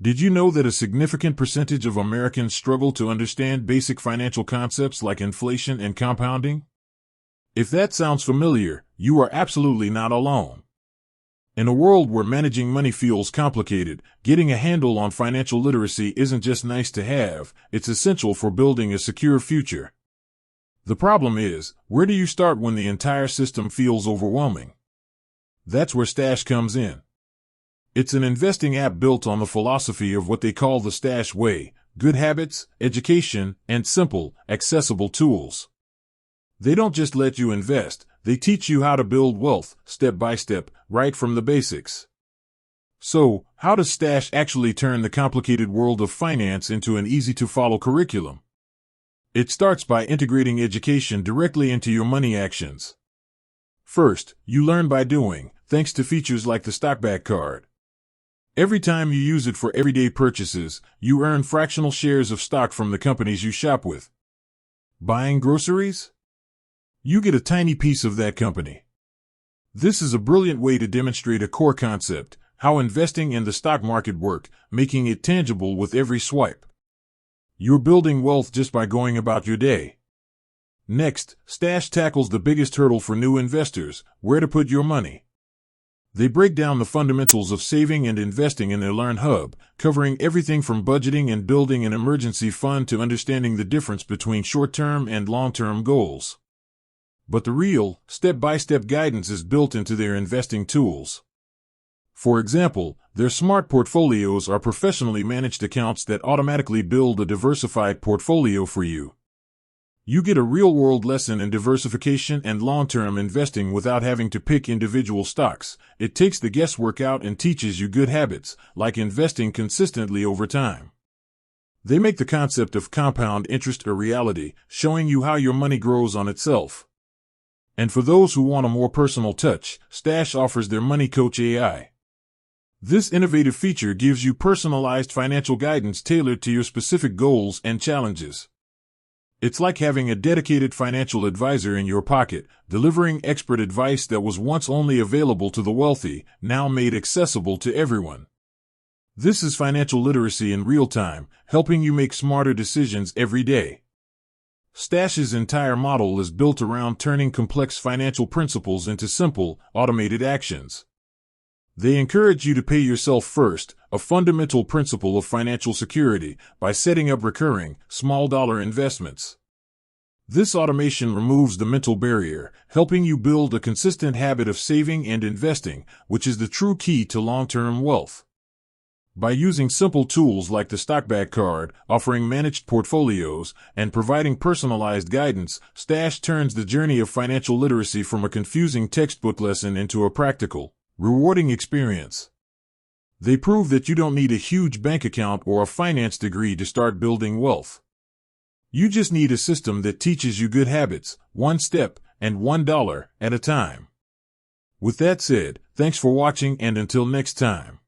Did you know that a significant percentage of Americans struggle to understand basic financial concepts like inflation and compounding? If that sounds familiar, you are absolutely not alone. In a world where managing money feels complicated, getting a handle on financial literacy isn't just nice to have, it's essential for building a secure future. The problem is, where do you start when the entire system feels overwhelming? That's where Stash comes in. It's an investing app built on the philosophy of what they call the Stash way: good habits, education, and simple, accessible tools. They don't just let you invest, they teach you how to build wealth, step by step, right from the basics. So, how does Stash actually turn the complicated world of finance into an easy-to-follow curriculum? It starts by integrating education directly into your money actions. First, you learn by doing, thanks to features like the Stockback card. Every time you use it for everyday purchases, you earn fractional shares of stock from the companies you shop with. Buying groceries? You get a tiny piece of that company. This is a brilliant way to demonstrate a core concept, how investing in the stock market works, making it tangible with every swipe. You're building wealth just by going about your day. Next, Stash tackles the biggest hurdle for new investors: where to put your money. They break down the fundamentals of saving and investing in their Learn Hub, covering everything from budgeting and building an emergency fund to understanding the difference between short-term and long-term goals. But the real, step-by-step guidance is built into their investing tools. For example, their smart portfolios are professionally managed accounts that automatically build a diversified portfolio for you. You get a real-world lesson in diversification and long-term investing without having to pick individual stocks. It takes the guesswork out and teaches you good habits, like investing consistently over time. They make the concept of compound interest a reality, showing you how your money grows on itself. And for those who want a more personal touch, Stash offers their Money Coach AI. This innovative feature gives you personalized financial guidance tailored to your specific goals and challenges. It's like having a dedicated financial advisor in your pocket, delivering expert advice that was once only available to the wealthy, now made accessible to everyone. This is financial literacy in real time, helping you make smarter decisions every day. Stash's entire model is built around turning complex financial principles into simple, automated actions. They encourage you to pay yourself first, a fundamental principle of financial security, by setting up recurring, small-dollar investments. This automation removes the mental barrier, helping you build a consistent habit of saving and investing, which is the true key to long-term wealth. By using simple tools like the Stockback card, offering managed portfolios, and providing personalized guidance, Stash turns the journey of financial literacy from a confusing textbook lesson into a practical, rewarding experience. They prove that you don't need a huge bank account or a finance degree to start building wealth. You just need a system that teaches you good habits, one step and $1 at a time. With that said, thanks for watching, and until next time.